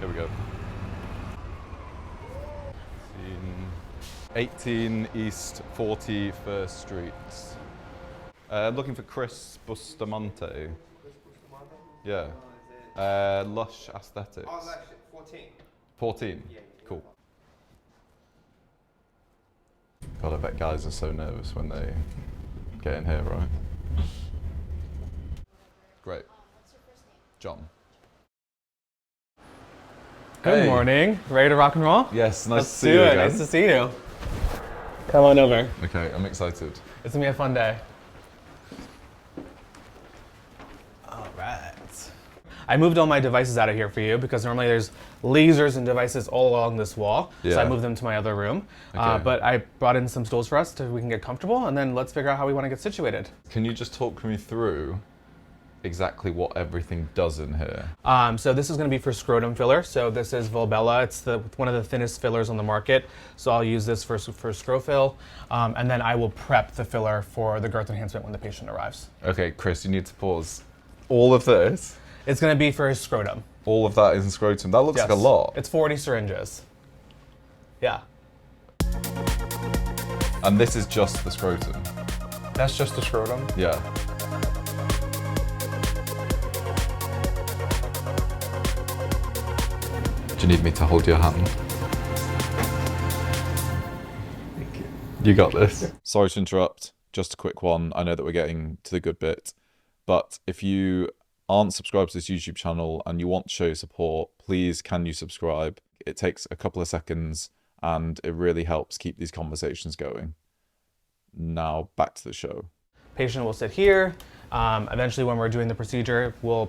Here we go. 18 East 41st Street. Looking for Chris Bustamante. Chris Bustamante? Yeah. Lush Aesthetics. Oh, Lush, 14. 14? Yeah. Cool. God, I bet guys are so nervous when they get in here, right? Great. What's your first name? John. Good Hey. morning. Ready to rock and roll? Yes, nice Let's to see do you it. again. Nice to see you. Come on over. Okay, I'm excited. It's gonna be a fun day. All right. I moved all my devices out of here for you because normally there's lasers and devices all along this wall. Yeah. So I moved them to my other room. Okay. But I brought in some stools for us so we can get comfortable, and then let's figure out how we want to get situated. Can you just talk me through exactly what everything does in here? So this is going to be for scrotum filler. So this is Volbella. It's one of the thinnest fillers on the market. So I'll use this for ScroFill, and then I will prep the filler for the girth enhancement when the patient arrives. Okay, Chris, you need to pause. All of this, It's going to be for his scrotum. all of that is in scrotum. That looks Yes. like a lot. It's 40 syringes. Yeah. And this is just the scrotum. That's just the scrotum. Yeah. Do you need me to hold your hand? You got this. Sorry to interrupt. Just a quick one. I know that we're getting to the good bit, but if you aren't subscribed to this YouTube channel and you want to show your support, please can you subscribe? It takes a couple of seconds and it really helps keep these conversations going. Now back to the show. Patient will sit here. Eventually when we're doing the procedure, we'll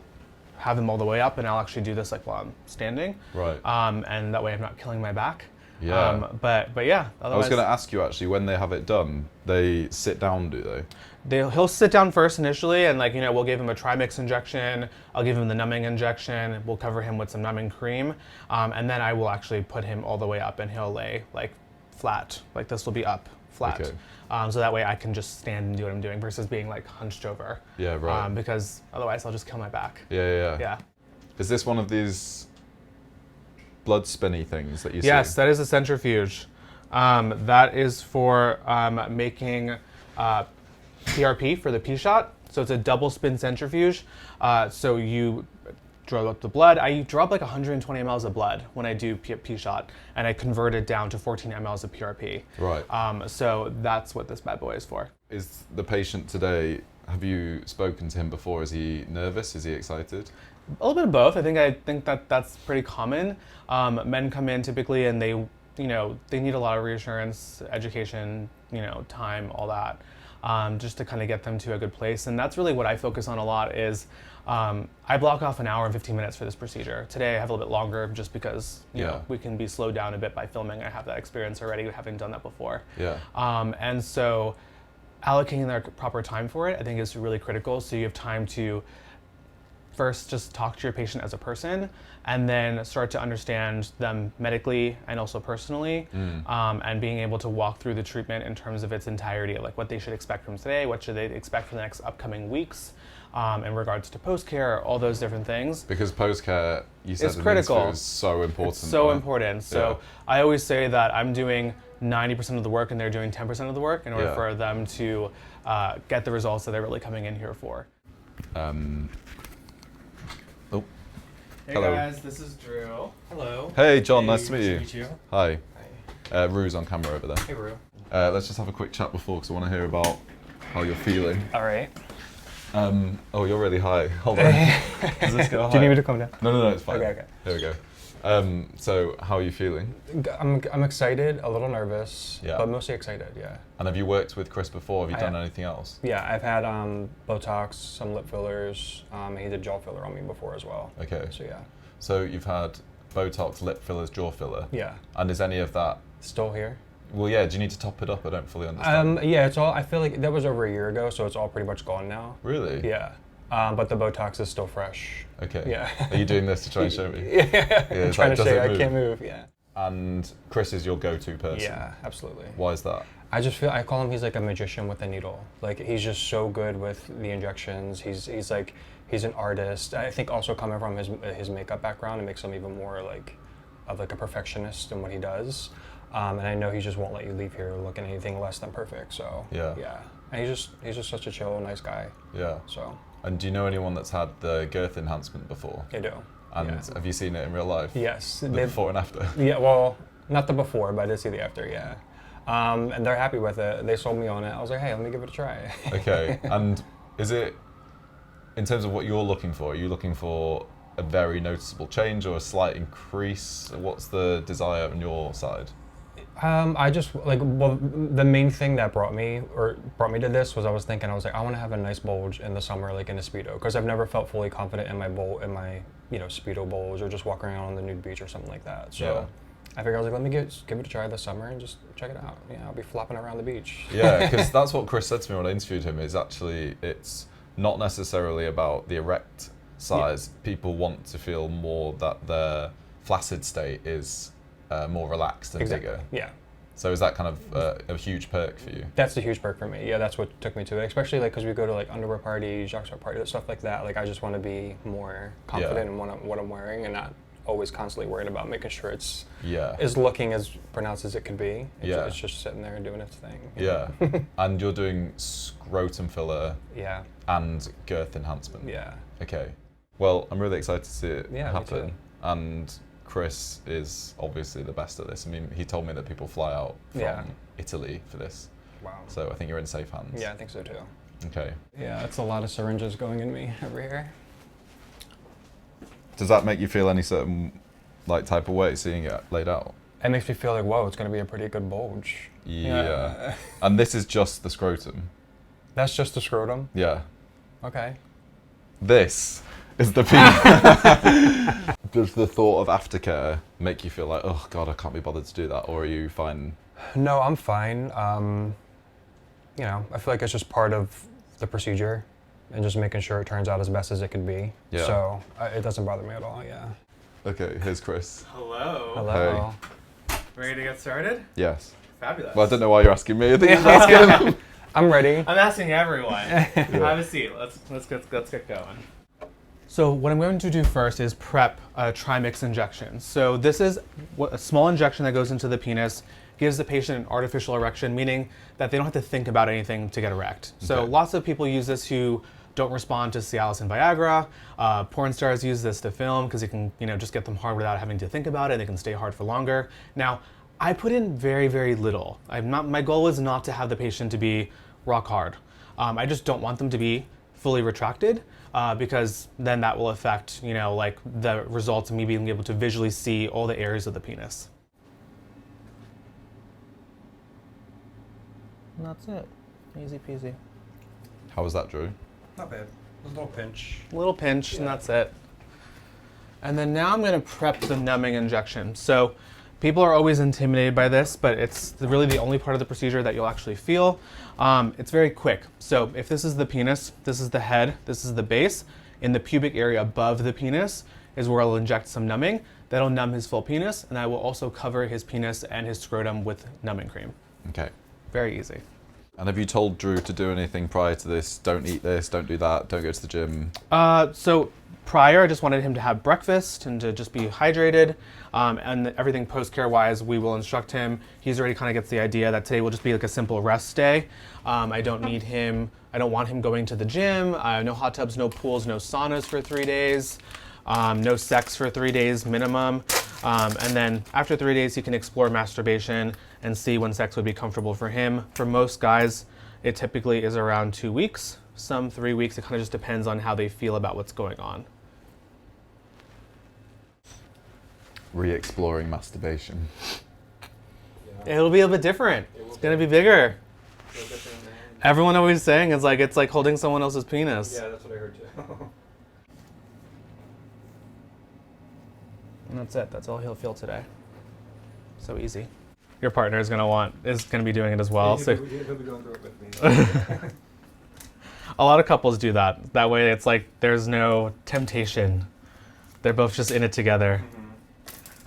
have them all the way up, and I'll actually do this like while I'm standing. Right. And that way I'm not killing my back. Yeah. But yeah, I was otherwise going to ask you actually, when they have it done, they sit down, do they? he'll sit down first initially, and we'll give him a trimix injection. I'll give him the numbing injection. We'll cover him with some numbing cream, and then I will actually put him all the way up, and he'll lay like flat. Like this will be up flat. Okay. So that way I can just stand and do what I'm doing versus being like hunched over. Yeah, right. Because otherwise I'll just kill my back. Yeah. Yeah. Is this one of these blood spinny things that you see? Yes, that is a centrifuge. That is for making PRP for the P shot. So it's a double spin centrifuge. So you draw up the blood. I draw up like 120 mLs of blood when I do P shot, and I convert it down to 14 mLs of PRP. Right. So that's what this bad boy is for. Is the patient today, have you spoken to him before? Is he nervous? Is he excited? A little bit of both. I think that that's pretty common. Men come in typically and they need a lot of reassurance, education, time, all that, just to kind of get them to a good place. And that's really what I focus on a lot is I block off an hour and 15 minutes for this procedure. Today I have a little bit longer just because you know, we can be slowed down a bit by filming. I have that experience already, having done that before. Yeah. And so allocating the proper time for it, I think, is really critical. So you have time to first just talk to your patient as a person, and then start to understand them medically and also personally, and being able to walk through the treatment in terms of its entirety, like what they should expect from today, what should they expect for the next upcoming weeks, in regards to post-care, all those different things. Because post-care, you said It's in the critical. interview, is so important. It's so right? important. So I always say that I'm doing 90% of the work and they're doing 10% of the work in order for them to get the results that they're really coming in here for. Hey Hello. guys, this is Drew. Hello. Hey John, Hey, nice to meet you. Hi. Hi. Rue's on camera over there. Hey, Rue. Let's just have a quick chat before, because I want to hear about how you're feeling. All right. Oh, you're really high. Hold on. Does this go high? Do you need me to calm down? No, it's fine. Okay. Here we go. So, how are you feeling? I'm excited, a little nervous, Yeah. but mostly excited. Yeah. And have you worked with Chris before? Have you I done have. anything else? Yeah, I've had Botox, some lip fillers. He did jaw filler on me before as well. Okay. So yeah. So you've had Botox, lip fillers, jaw filler. Yeah. And is any of that? Still here. Well, yeah. Do you need to top it up? I don't fully understand. Yeah, it's all. I feel like that was over a year ago, so it's all pretty much gone now. Really? Yeah. But the Botox is still fresh. Okay. Yeah. Are you doing this to try and show me? Yeah. I'm it's trying like, to does say it I move? can't move. Yeah. And Chris is your go-to person. Yeah, absolutely. Why is that? I just feel, I call him, he's like a magician with a needle. Like, he's just so good with the injections. He's He's an artist. I think also coming from his makeup background, it makes him even more like of like a perfectionist in what he does. And I know he just won't let you leave here looking anything less than perfect. So yeah. And he's just such a chill, nice guy. Yeah. So. And do you know anyone that's had the Girth Enhancement before? I do. And have you seen it in real life? Yes. The before and after? Yeah, well, not the before, but I did see the after, yeah. And they're happy with it. They sold me on it. I was like, hey, let me give it a try. Okay. And is it, in terms of what you're looking for, are you looking for a very noticeable change or a slight increase? What's the desire on your side? I just the main thing that brought me to this was I was like, I want to have a nice bulge in the summer, like in a Speedo, because I've never felt fully confident in my Speedo bulge or just walking around on the nude beach or something like that. So I figured I was like, let me give it a try this summer and just check it out. Yeah, I'll be flopping around the beach. Yeah, because that's what Chris said to me when I interviewed him, is actually it's not necessarily about the erect size. Yeah. People want to feel more that their flaccid state is more relaxed and bigger. Yeah. So is that kind of a huge perk for you? That's a huge perk for me. Yeah, that's what took me to it. Especially like because we go to like underwear parties, jockstrap parties, stuff like that. Like I just want to be more confident in what I'm wearing and not always constantly worried about making sure it's is looking as pronounced as it could be. It's just sitting there and doing its thing. Yeah. And you're doing scrotum filler. Yeah. And girth enhancement. Yeah. Okay. Well, I'm really excited to see it happen. Me too. And Chris is obviously the best at this. I mean, he told me that people fly out from Italy for this. Wow. So I think you're in safe hands. Yeah, I think so too. Okay. Yeah, it's a lot of syringes going in me over here. Does that make you feel any certain type of way seeing it laid out? It makes me feel like, whoa, it's going to be a pretty good bulge. Yeah. And this is just the scrotum. That's just the scrotum? Yeah. Okay. This is the penis. Does the thought of aftercare make you feel like, oh God, I can't be bothered to do that? Or are you fine? No, I'm fine. I feel like it's just part of the procedure and just making sure it turns out as best as it could be. Yeah. So it doesn't bother me at all, Okay, here's Chris. Hello. Hello. Hey. Ready to get started? Yes. Fabulous. Well, I don't know why you're asking me. I think you're asking him. I'm ready. I'm asking everyone. Have a seat. Let's get going. So what I'm going to do first is prep a trimix injection. So this is a small injection that goes into the penis, gives the patient an artificial erection, meaning that they don't have to think about anything to get erect. Okay. So lots of people use this who don't respond to Cialis and Viagra. Porn stars use this to film because it can, just get them hard without having to think about it. They can stay hard for longer. Now, I put in very, very little. My goal is not to have the patient to be rock hard. I just don't want them to be fully retracted because then that will affect, the results of me being able to visually see all the areas of the penis. And that's it. Easy peasy. How was that, Drew? Not bad. A little pinch. A little pinch, and that's it. And then now I'm going to prep the numbing injection. So people are always intimidated by this, but it's really the only part of the procedure that you'll actually feel. It's very quick. So if this is the penis, this is the head, this is the base. In the pubic area above the penis is where I'll inject some numbing. That'll numb his full penis, and I will also cover his penis and his scrotum with numbing cream. Okay. Very easy. And have you told Drew to do anything prior to this? Don't eat this, don't do that, don't go to the gym? So prior, I just wanted him to have breakfast and to just be hydrated. And everything post-care wise, we will instruct him. He's already kind of gets the idea that today will just be like a simple rest day. I don't want him going to the gym. No hot tubs, no pools, no saunas for 3 days. No sex for 3 days minimum. And then after 3 days, he can explore masturbation and see when sex would be comfortable for him. For most guys, it typically is around 2 weeks, some 3 weeks. It kind of just depends on how they feel about what's going on. Re-exploring masturbation. Yeah. It'll be a bit different. It's going to be bigger. Everyone always saying it's like holding someone else's penis. Yeah, that's what I heard too. And that's it. That's all he'll feel today. So easy. Your partner is gonna be doing it as well. He'll be going through it with me. A lot of couples do that. That way, it's like there's no temptation. They're both just in it together. Mm-hmm.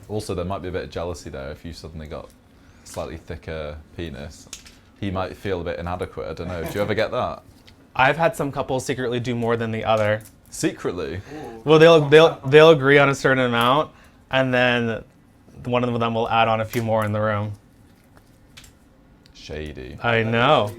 Also, there might be a bit of jealousy there if you suddenly got a slightly thicker penis. He might feel a bit inadequate. I don't know. Do you ever get that? I've had some couples secretly do more than the other. Secretly. Well, they'll agree on a certain amount, and then one of them will add on a few more in the room. Shady. I know.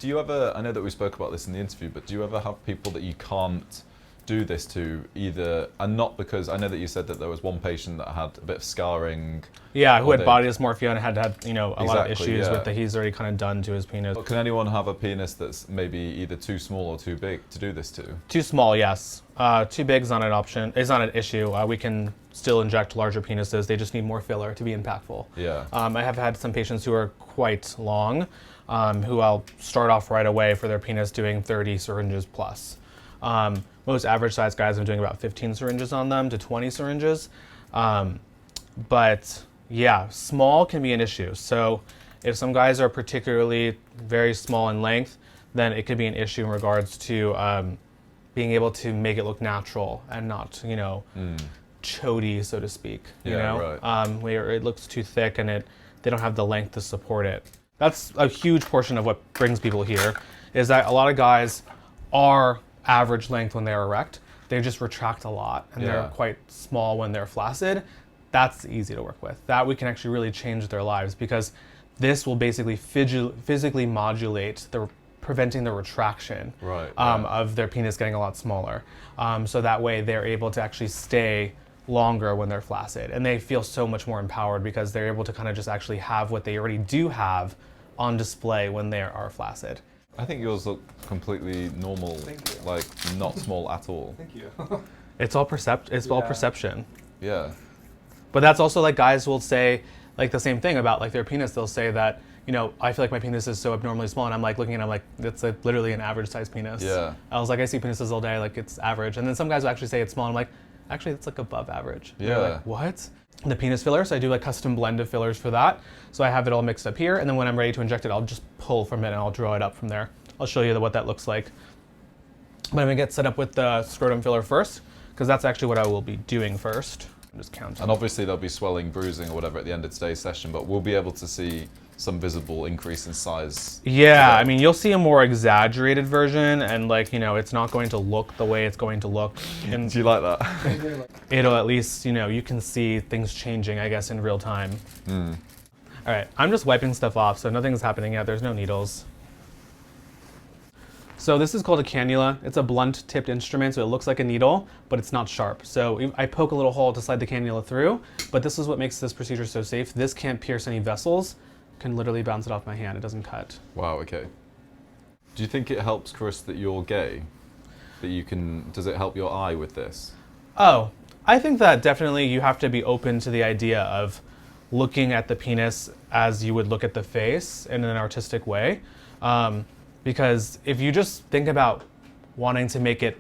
Do you ever, I know that we spoke about this in the interview, but do you ever have people that you can't do this to either, and not because, I know that you said that there was one patient that had a bit of scarring. Yeah, who or had they- body dysmorphia and had a lot of Exactly, issues yeah. with that he's already kind of done to his penis. Can anyone have a penis that's maybe either too small or too big to do this to? Too small, yes. Too big is not an option. It's not an issue. We can still inject larger penises. They just need more filler to be impactful. Yeah. I have had some patients who are quite long, who I'll start off right away for their penis doing 30 syringes plus. Most average size guys, I'm doing about 15 syringes on them to 20 syringes. But yeah, small can be an issue. So if some guys are particularly very small in length, then it could be an issue in regards to being able to make it look natural and not, chody, so to speak. Right. Where it looks too thick and they don't have the length to support it. That's a huge portion of what brings people here, is that a lot of guys are average length when they're erect. They just retract a lot, and they're quite small when they're flaccid. That's easy to work with. That we can actually really change their lives, because this will basically physically modulate preventing the retraction of their penis getting a lot smaller. So that way they're able to actually stay longer when they're flaccid, and they feel so much more empowered because they're able to kind of just actually have what they already do have on display when they are flaccid. I think yours look completely normal, like not small at all. Thank you. It's all perception. Yeah. But that's also like guys will say like the same thing about like their penis. They'll say that, I feel like my penis is so abnormally small, and I'm like looking and I'm like, that's like literally an average size penis. Yeah. I was like, I see penises all day, like it's average. And then some guys will actually say it's small, and I'm like, actually it's like above average. And they're Yeah. like, what? The penis filler, so I do like custom blend of fillers for that. So I have it all mixed up here, and then when I'm ready to inject it, I'll just pull from it and I'll draw it up from there. I'll show you what that looks like. But I'm gonna get set up with the scrotum filler first, because that's actually what I will be doing first. I'm just counting. And obviously there'll be swelling, bruising or whatever at the end of today's session, but we'll be able to see some visible increase in size. Yeah, today. I mean, you'll see a more exaggerated version, and like, it's not going to look the way it's going to look. And Do you like that? it'll at least, you can see things changing, I guess, in real time. All right, I'm just wiping stuff off, so nothing's happening yet. There's no needles. So this is called a cannula. It's a blunt tipped instrument, so it looks like a needle, but it's not sharp. So I poke a little hole to slide the cannula through, but this is what makes this procedure so safe. This can't pierce any vessels, can literally bounce it off my hand. It doesn't cut. Wow, okay. Do you think it helps, Chris, that you're gay? Does it help your eye with this? Oh, I think that definitely you have to be open to the idea of looking at the penis as you would look at the face in an artistic way. Because if you just think about wanting to make it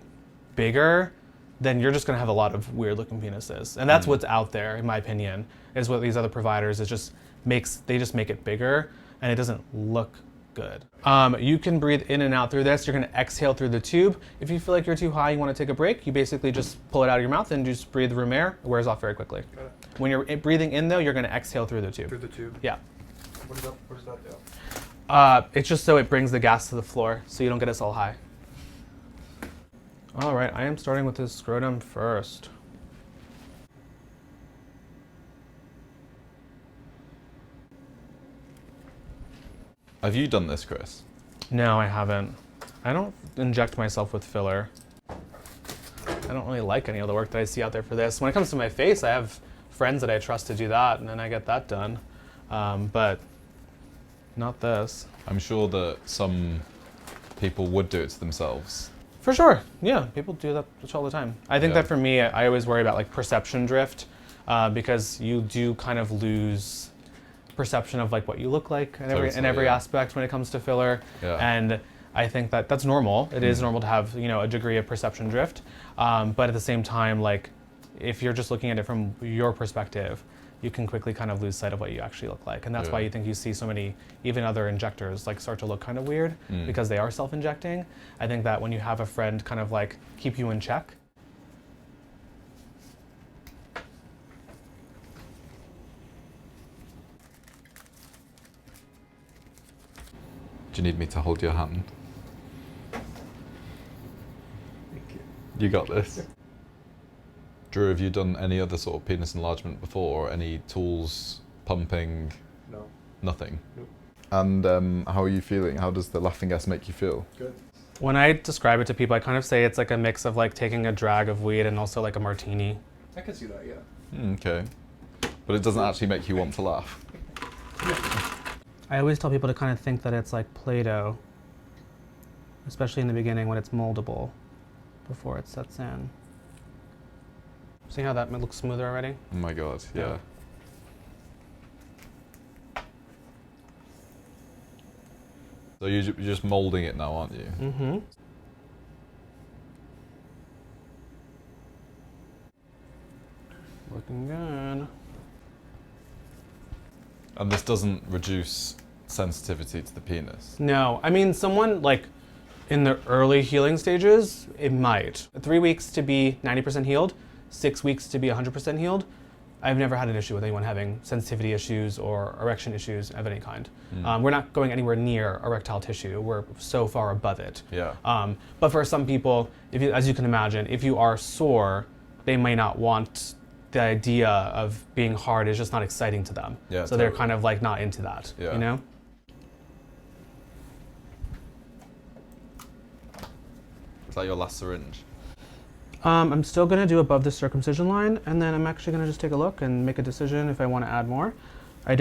bigger, then you're just gonna have a lot of weird looking penises. And that's what's out there, in my opinion, is what these other providers, they just make it bigger and it doesn't look good. You can breathe in and out through this. You're gonna exhale through the tube. If you feel like you're too high, you wanna take a break, you basically just pull it out of your mouth and just breathe room air. It wears off very quickly. When you're breathing in though, you're gonna exhale through the tube. Through the tube. Yeah. What does that do? It's just so it brings the gas to the floor, so you don't get us all high. All right, I am starting with this scrotum first. Have you done this, Chris? No, I haven't. I don't inject myself with filler. I don't really like any of the work that I see out there for this. When it comes to my face, I have friends that I trust to do that, and then I get that done. But not this. I'm sure that some people would do it to themselves. For sure, yeah, people do that all the time. I think Yeah. that for me, I always worry about like perception drift, because you do kind of lose perception of like what you look like in every Totally, aspect when it comes to filler. Yeah. And I think that that's normal. It is normal to have, a degree of perception drift. But at the same time, like if you're just looking at it from your perspective, you can quickly kind of lose sight of what you actually look like. And that's why you think you see so many, even other injectors, like start to look kind of weird because they are self-injecting. I think that when you have a friend kind of like keep you in check. Do you need me to hold your hand? Thank you. You got this. Drew, have you done any other sort of penis enlargement before? Or any tools, pumping? No. Nothing? Nope. And how are you feeling? How does the laughing gas make you feel? Good. When I describe it to people, I kind of say it's like a mix of like taking a drag of weed and also like a martini. I can see that, yeah. Okay. But it doesn't actually make you want to laugh. I always tell people to kind of think that it's like Play-Doh, especially in the beginning when it's moldable, before it sets in. See how that looks smoother already? Oh my god, yeah. So you're just molding it now, aren't you? Mm-hmm. Looking good. And this doesn't reduce sensitivity to the penis? No, I mean, someone like in the early healing stages, it might. 3 weeks to be 90% healed, 6 weeks to be 100% healed. I've never had an issue with anyone having sensitivity issues or erection issues of any kind. We're not going anywhere near erectile tissue. We're so far above it. Yeah. But for some people, as you can imagine, if you are sore, they may not want the idea of being hard. Is just not exciting to them. Yeah, so they're totally. kind of like not into that, Yeah. you know? Is that your last syringe? I'm still gonna do above the circumcision line, and then I'm actually gonna just take a look and make a decision if I want to add more. I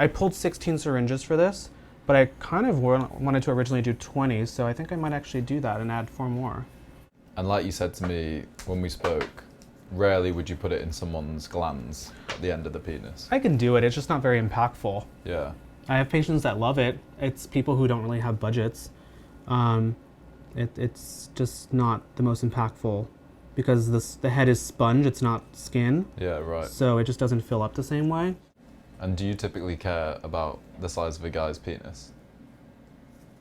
pulled 16 syringes for this, but I kind of wanted to originally do 20, so I think I might actually do that and add 4 more. And like you said to me when we spoke, rarely would you put it in someone's glands at the end of the penis. I can do it, it's just not very impactful. Yeah. I have patients that love it. It's people who don't really have budgets. It's just not the most impactful because the head is sponge, it's not skin. Yeah, right. So it just doesn't fill up the same way. And do you typically care about the size of a guy's penis?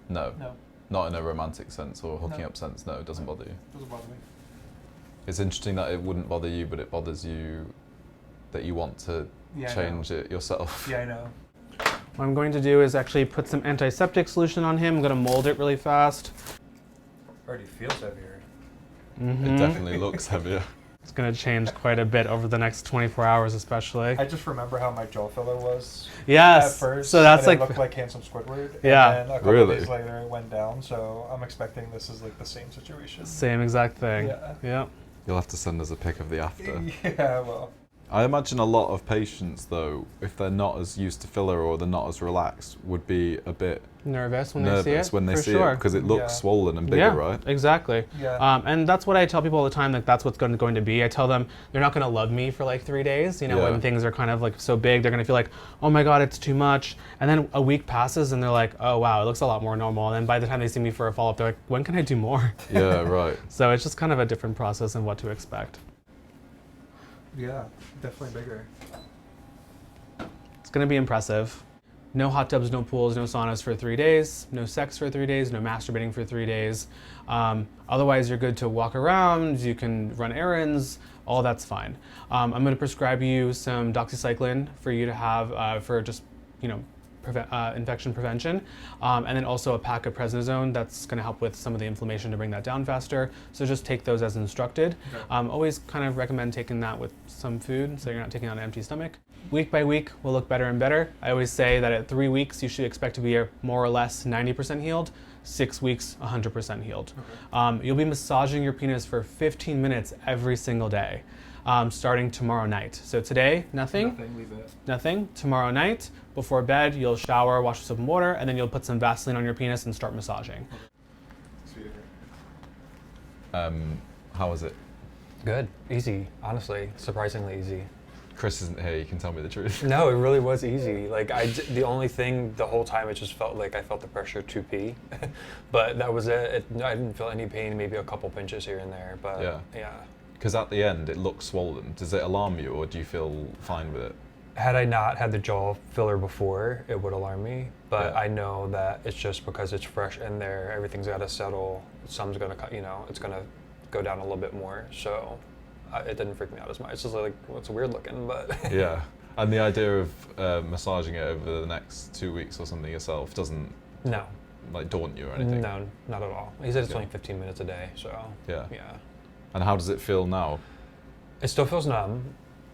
No. No. Not in a romantic sense or hooking No. up sense, no, it doesn't bother you. Doesn't bother me. It's interesting that it wouldn't bother you, but it bothers you that you want to Yeah, I change it yourself. Yeah, I know. What I'm going to do is actually put some antiseptic solution on him. I'm going to mold it really fast. Already feels heavier. It definitely looks heavier. It's going to change quite a bit over the next 24 hours especially. I just remember how my jaw filler was Yes. at first. So that's and like it looked like handsome Squidward. Yeah. And then a couple Really? days later it went down, so I'm expecting this is like the same situation. same exact thing. Yeah. Yeah. You'll have to send us a pic of the after. Yeah, well. I imagine a lot of patients, though, if they're not as used to filler or they're not as relaxed, would be a bit Nervous when they see it. nervous when they for see sure. it because it looks Yeah. swollen and bigger, Yeah, right? exactly. Yeah. And that's what I tell people all the time, that that's what's going to be. I tell them they're not going to love me for like 3 days. You know, Yeah. when things are kind of like so big, they're going to feel like, oh my God, it's too much. And then a week passes and they're like, oh wow, it looks a lot more normal. And then by the time they see me for a follow-up, they're like, when can I do more? Yeah, right. So it's just kind of a different process and what to expect. Yeah, definitely bigger. It's going to be impressive. No hot tubs, no pools, no saunas for 3 days, no sex for 3 days, no masturbating for 3 days. Otherwise, you're good to walk around, you can run errands, all that's fine. I'm going to prescribe you some doxycycline for you to have for just, you know, infection prevention, and then also a pack of prednisone that's going to help with some of the inflammation to bring that down faster. So just take those as instructed. Okay. Always kind of recommend taking that with some food so you're not taking it on an empty stomach. Week by week will look better and better. I always say that at 3 weeks you should expect to be more or less 90% healed, 6 weeks 100% healed. Okay. You'll be massaging your penis for 15 minutes every single day, starting tomorrow night. So today, nothing. Nothing, leave it. Nothing. Tomorrow night, before bed, you'll shower, wash with soap and water, and then you'll put some Vaseline on your penis and start massaging. Sweet. How was it? Good, easy, honestly, surprisingly easy. Chris isn't here, you can tell me the truth. No, it really was easy. Like the only thing the whole time, it just felt like I felt the pressure to pee, but that was it. I didn't feel any pain, maybe a couple pinches here and there, but yeah. Because at the end, it looks swollen. Does it alarm you, or do you feel fine with it? Had I not had the jaw filler before, it would alarm me, but Yeah. I know that it's just because it's fresh in there, everything's got to settle, some's going to, you know, it's going to go down a little bit more, so it didn't freak me out as much. It's just like, well, it's weird looking, but... Yeah. And the idea of massaging it over the next 2 weeks or something yourself doesn't... No. like daunt you or anything? No, not at all. He said it's Okay. only 15 minutes a day, so Yeah. yeah. And how does it feel now? It still feels numb,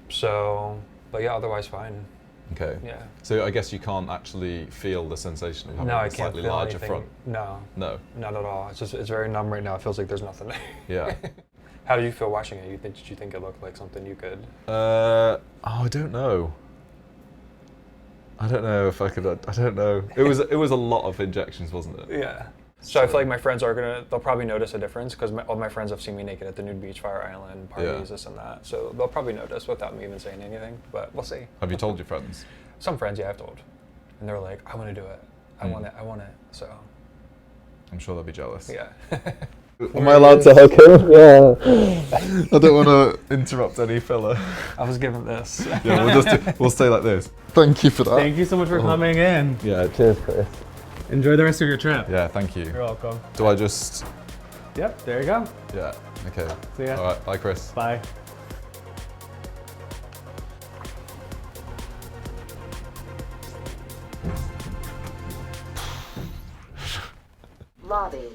so, but yeah, otherwise fine. Okay. Yeah. So I guess you can't actually feel the sensation of having No, I a can't slightly feel larger anything. front. No, No. not at all. It's just, it's very numb right now. It feels like there's nothing there. Yeah. How did you feel watching it? Did you think it looked like something you could? I don't know. I don't know if I could. I don't know. It was a lot of injections, wasn't it? Yeah. So I feel like my friends they'll probably notice a difference because all my friends have seen me naked at the nude beach, Fire Island, parties, this and that. So they'll probably notice without me even saying anything, but we'll see. Have you told your friends? Some friends, yeah, I've told. And they're like, I want to do it. I want it. So, I'm sure they'll be jealous. yeah. Am I allowed to hug him? Yeah. I don't want to interrupt any filler. I was given this. Yeah, we'll stay like this. Thank you for that. Thank you so much for coming in. Yeah, cheers, Chris. Enjoy the rest of your trip. Yeah, thank you. You're welcome. Do I just? Yep, there you go. Yeah. Okay. See ya. All right. Bye, Chris. Bye. Lobby.